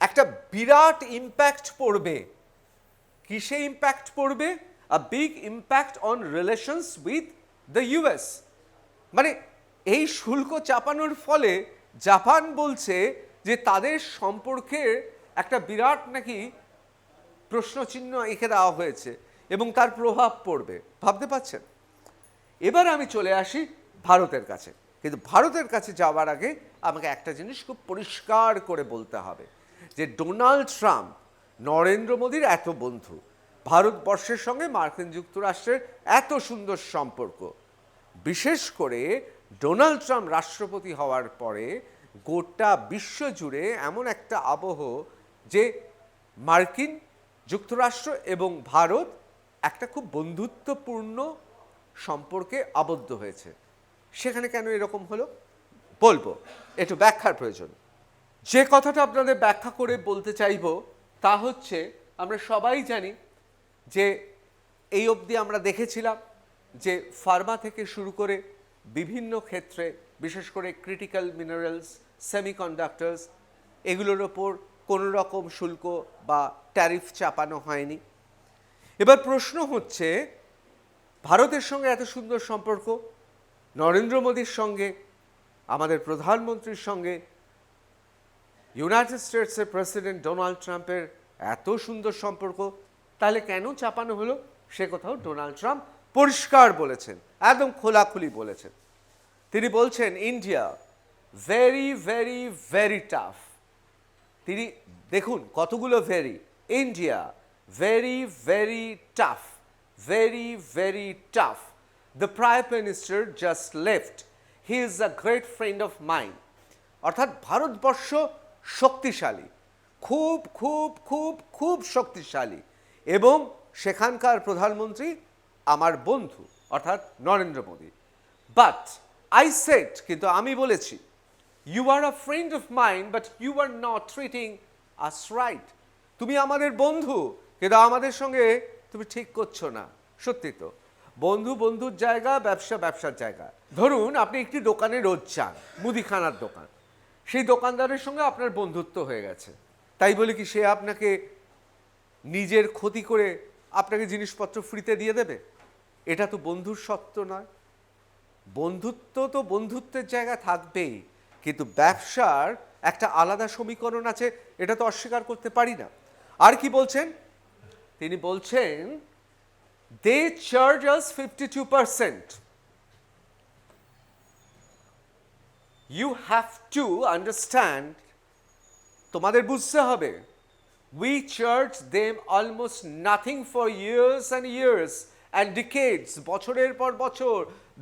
একটা বিরাট ইম্প্যাক্ট পড়বে। কিসে ইম্প্যাক্ট পড়বে? A big impact on relations with the US. মানে এই শুল্ক চাপানোর ফলে জাপান বলছে যে তাদের সম্পর্কে একটা বিরাট নাকি প্রশ্নচিহ্ন এঁকে দেওয়া হয়েছে এবং তার প্রভাব পড়বে। ভাবতে পারছেন? এবার আমি চলে আসি ভারতের কাছে। কিন্তু ভারতের কাছে যাওয়ার আগে আমাকে একটা জিনিস খুব পরিষ্কার করে বলতে হবে যে ডোনাল্ড ট্রাম্প নরেন্দ্র মোদীর এত বন্ধু, ভারতবর্ষের সঙ্গে মার্কিন যুক্তরাষ্ট্রের এত সুন্দর সম্পর্ক, বিশেষ করে ডোনাল্ড ট্রাম্প রাষ্ট্রপতি হওয়ার পরে গোটা বিশ্ব জুড়ে এমন একটা আবহ যে মার্কিন যুক্তরাষ্ট্র এবং ভারত একটা খুব বন্ধুত্বপূর্ণ সম্পর্কে আবদ্ধ হয়েছে। সেখানে কেন এরকম হলো বলবো, একটু ব্যাখ্যার প্রয়োজন। যে কথাটা আপনাদের ব্যাখ্যা করে বলতে চাইব তা হচ্ছে, আমরা সবাই জানি যে এই অবধি আমরা দেখেছিলাম যে ফার্মা থেকে শুরু করে বিভিন্ন ক্ষেত্রে, বিশেষ করে ক্রিটিক্যাল মিনারেলস, সেমিকন্ডাক্টরস, এগুলোর ওপর কোনো রকম শুল্ক বা ট্যারিফ চাপানো হয়নি। এবার প্রশ্ন হচ্ছে, ভারতের সঙ্গে এত সুন্দর সম্পর্ক, নরেন্দ্র মোদীর সঙ্গে, আমাদের প্রধানমন্ত্রীর সঙ্গে ইউনাইটেড স্টেটসের প্রেসিডেন্ট ডোনাল্ড ট্রাম্পের এত সুন্দর সম্পর্ক, তাহলে কেন চাপানো হলো? সে কথাও ডোনাল্ড ট্রাম্প পরিষ্কার বলেছেন, একদম খোলাখুলি বলেছেন। তিনি বলছেন, India very very very tough. তিনি দেখুন কতগুলো very. India very very tough, very very tough. The prime minister just left, he is a great friend of mind. অর্থাৎ ভারতবর্ষ শক্তিশালী, খুব খুব খুব খুব শক্তিশালী, এবং সেখানকার প্রধানমন্ত্রী আমার বন্ধু, অর্থাৎ Narendra Modi. But I said, কিন্তু আমি বলেছি, you are a friend of mind but you are not treating us right. তুমি আমাদের বন্ধু, কিন্তু আমাদের সঙ্গে তুমি ঠিক করছো না। সত্যি তো, বন্ধু বন্ধুর জায়গা, ব্যবসা ব্যবসার জায়গা। ধরুন আপনি একটি দোকানে রোজ যান, মুদিখানার দোকান, সেই দোকানদারের সঙ্গে আপনার বন্ধুত্ব হয়ে গেছে, তাই বলে কি সে আপনাকে নিজের ক্ষতি করে আপনাকে জিনিসপত্র ফ্রিতে দিয়ে দেবে? এটা তো বন্ধুর সত্য নয়। বন্ধুত্ব তো বন্ধুত্বের জায়গা থাকবেই, কিন্তু ব্যবসার একটা আলাদা সমীকরণ আছে, এটা তো অস্বীকার করতে পারি না। আর কি বলছেন তিনি? বলছেন, they charge us 52%। You have to understand, তোমাদের বুঝতে হবে, we charge them almost nothing for years and years and ডিকেডস, বছরের পর বছর,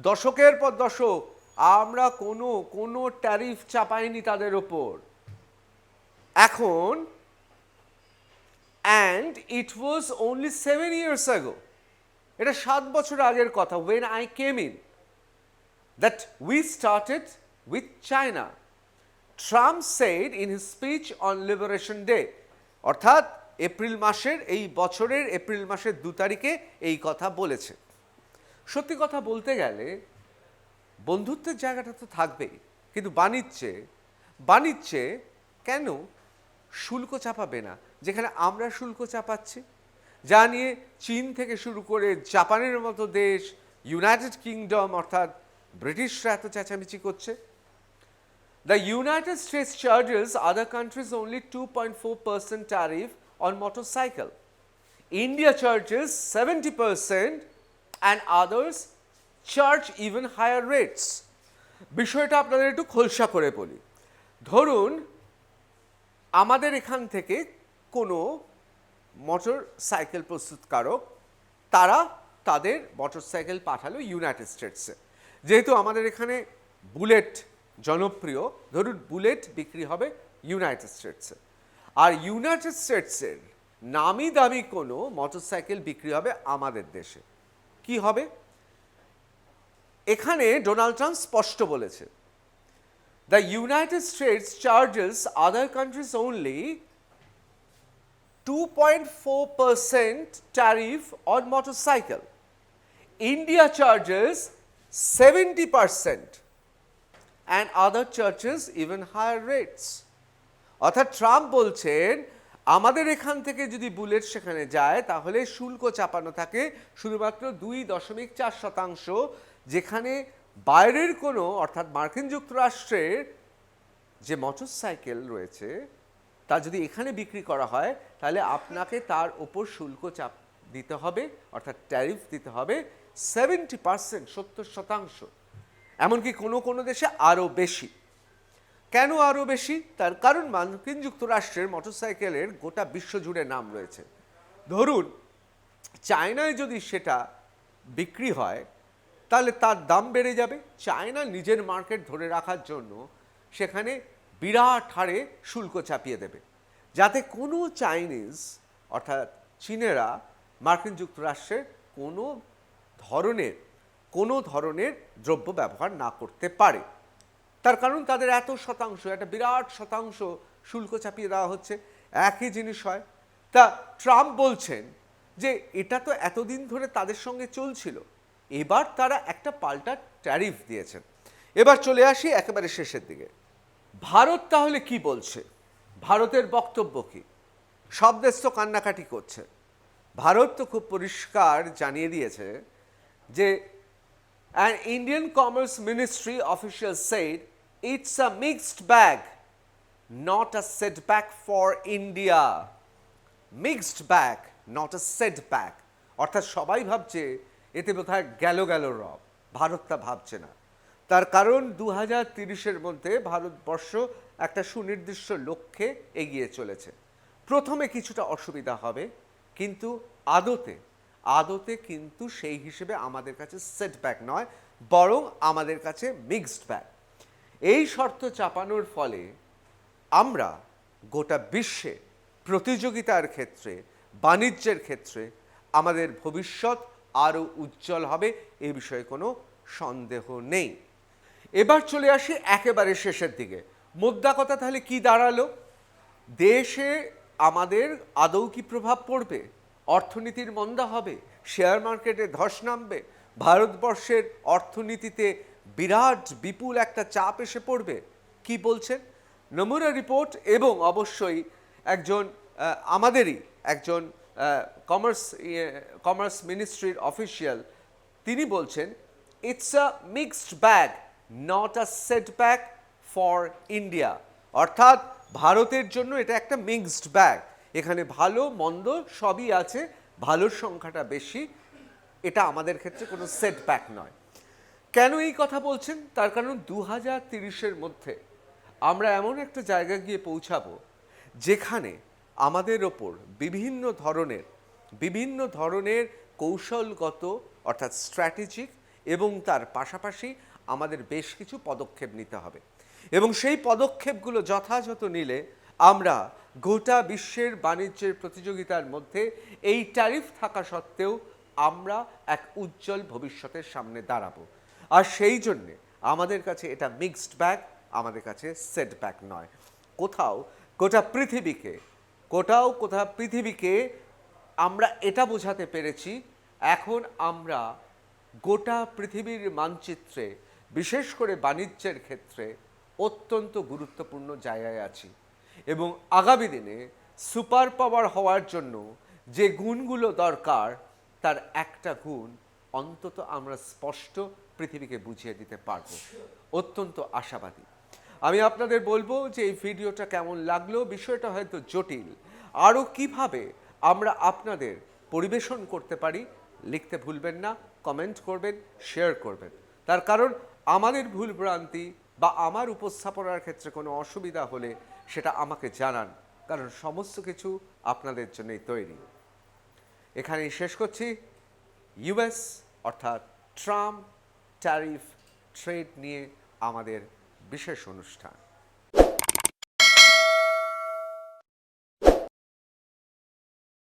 দশকের পর দশক আমরা কোনো ট্যারিফ চাপাইনি তাদের ওপর। এখন and it was only 7 years ago, এটা 7 বছর আগের কথা, when I came in, that we started with China. Trump said in his speech on Liberation Day, অর্থাৎ এপ্রিল মাসের, এই বছরের এপ্রিল মাসের 2 তারিখে এই কথা বলেছে। সত্যি কথা বলতে গেলে বন্ধুত্বের জায়গাটা তো থাকবেই, কিন্তু বাণিজ্যে কেন শুল্ক চাপাবে না, যেখানে আমরা শুল্ক চাপাচ্ছি, যা নিয়ে চীন থেকে শুরু করে জাপানের মতো দেশ, ইউনাইটেড কিংডম অর্থাৎ ব্রিটিশরা এত চেঁচামেচি করছে। The United States charges other countries only 2.4% tariff on motorcycle. India charges 70% and others charge even higher rates. বিষয়টা আপনাদের একটু খোলসা করে বলি। ধরুন আমাদের এখান থেকে কোনো মোটর সাইকেল প্রস্তুতকারক, তারা তাদের মোটর সাইকেল পাঠালো ইউনাইটেড স্টেটসে। যেহেতু আমাদের এখানে বুলেট জনপ্রিয়, ধরুন বুলেট বিক্রি হবে ইউনাইটেড স্টেটসে, আর ইউনাইটেড স্টেটসের নামি দামি কোনো মোটরসাইকেল বিক্রি হবে আমাদের দেশে। কি হবে? এখানে ডোনাল্ড ট্রাম্প স্পষ্ট বলেছে, the United states charges other countries only 2.4% tariff on motorcycle. India charges 70% and other charges even higher rates. অর্থাৎ ট্রাম্প বলছেন আমাদের এখান থেকে যদি বুলেট সেখানে যায় তাহলে শুল্ক চাপানো থাকে শুধুমাত্র 2.4%, যেখানে বাইরের কোনো অর্থাৎ মার্কিন যুক্তরাষ্ট্রের যে মোটরসাইকেল রয়েছে তা যদি এখানে বিক্রি করা হয় তাহলে আপনাকে তার ওপর শুল্ক চাপ দিতে হবে, অর্থাৎ ট্যারিফ দিতে হবে 70%, 70%, এমনকি কোনো দেশে আরও বেশি। কেন আরও বেশি? তার কারণ মার্কিন যুক্তরাষ্ট্রের মোটরসাইকেলের গোটা বিশ্বজুড়ে নাম রয়েছে। ধরুন চায়নায় যদি সেটা বিক্রি হয় তাহলে তার দাম বেড়ে যাবে। চায়না নিজের মার্কেট ধরে রাখার জন্য সেখানে বিরাট হারে শুল্ক চাপিয়ে দেবে, যাতে কোনো চাইনিজ অর্থাৎ চীনেরা মার্কিন যুক্তরাষ্ট্রের কোনো ধরনের দ্রব্য ব্যবহার না করতে পারে। তার কারণ তাদের এত শতাংশ, একটা বিরাট শতাংশ শুল্ক চাপিয়ে দেওয়া হচ্ছে। একই জিনিস হয়। তা ট্রাম্প বলছেন যে এটা তো এতদিন ধরে তাদের সঙ্গে চলছিল, এবার তারা একটা পাল্টা ট্যারিফ দিয়েছেন। এবার চলে আসি একেবারে শেষের দিকে। ভারত তাহলে কি বলছে? ভারতের বক্তব্য কি? সব দেশ তো কান্নাকাটি করছে, ভারত তো খুব পরিষ্কার জানিয়ে দিয়েছে যে an Indian Commerce Ministry official said it's a mixed bag, not a setback for India. Mixed bag, not a setback. অর্থাৎ সবাই ভাবছে এতে বোধহয় গেল রব, ভারত তা ভাবছে না। তার কারণ 2030-এর মধ্যে ভারতবর্ষ একটা সুনির্দিষ্ট লক্ষ্যে এগিয়ে চলেছে। প্রথমে কিছুটা অসুবিধা হবে, কিন্তু আদতে কিন্তু সেই হিসেবে আমাদের কাছে সেটব্যাক নয়, বরং আমাদের কাছে মিক্সড ব্যাগ। এই শর্ত চাপানোর ফলে আমরা গোটা বিশ্বে প্রতিযোগিতার ক্ষেত্রে, বাণিজ্যের ক্ষেত্রে আমাদের ভবিষ্যৎ আরও উজ্জ্বল হবে, এ বিষয়ে কোনো সন্দেহ নেই। এবার চলে আসি একেবারে শেষের দিকে। মোদ্দা কথা তাহলে কি দাঁড়ালো? দেশে আমাদের আদৌ কি প্রভাব পড়বে? অর্থনীতির মন্দা হবে, শেয়ার মার্কেটে ধস নামবে, ভারতবর্ষের অর্থনীতিতে বিরাট বিপুল একটা চাপ এসে পড়বে। কি বলছেন? নমুনা রিপোর্ট এবং অবশ্যই আমাদেরই একজন কমার্স মিনিস্ট্রির অফিসিয়াল, তিনি বলছেন it's a mixed bag, not a setback for India. অর্থাৎ ভারতের জন্য এটা একটা মিক্সড ব্যাগ, এখানে ভালো মন্দ সবই আছে, ভালোর সংখ্যাটা বেশি, এটা আমাদের ক্ষেত্রে কোনো সেটব্যাক নয়। কেন এই কথা বলছেন? তার কারণ 2030-এর মধ্যে আমরা এমন একটা জায়গায় গিয়ে পৌঁছাবো যেখানে আমাদের ওপর বিভিন্ন ধরনের কৌশলগত অর্থাৎ স্ট্র্যাটেজিক এবং তার পাশাপাশি আমাদের বেশ কিছু পদক্ষেপ নিতে হবে এবং সেই পদক্ষেপগুলো যথাযথ নিলে আমরা গোটা বিশ্বের বাণিজ্যের প্রতিযোগিতার মধ্যে এই ট্যারিফ থাকা সত্ত্বেও আমরা এক উজ্জ্বল ভবিষ্যতের সামনে দাঁড়াবো। আর সেই জন্যে আমাদের কাছে এটা মিক্সড ব্যাগ, আমাদের কাছে সেট ব্যাগ নয়। কোথাও গোটা পৃথিবীকে আমরা এটা বোঝাতে পেরেছি এখন আমরা গোটা পৃথিবীর মানচিত্রে বিশেষ করে বাণিজ্যের ক্ষেত্রে অত্যন্ত গুরুত্বপূর্ণ জায়গায় আছি এবং আগামী দিনে সুপার পাওয়ার হওয়ার জন্য যে গুণগুলো দরকার তার একটা গুণ অন্তত আমরা স্পষ্ট পৃথিবীকে বুঝিয়ে দিতে পারবো। অত্যন্ত আশাবাদী। আমি আপনাদের বলবো যে এই ভিডিওটা কেমন লাগলো, বিষয়টা হয়তো জটিল, আরও কিভাবে আমরা আপনাদের পরিবেশন করতে পারি লিখতে ভুলবেন না, কমেন্ট করবেন, শেয়ার করবেন। তার কারণ আমাদের ভুলভ্রান্তি বা আমার উপস্থাপনার ক্ষেত্রে কোনো অসুবিধা হলে সেটা আমাকে জানান, কারণ সমস্ত কিছু আপনাদের জন্যই তৈরি। এখানেই শেষ করছি। ইউএস অর্থাৎ ট্রাম্প ট্যারিফ ট্রেড নিয়ে আমাদের বিশেষ অনুষ্ঠান।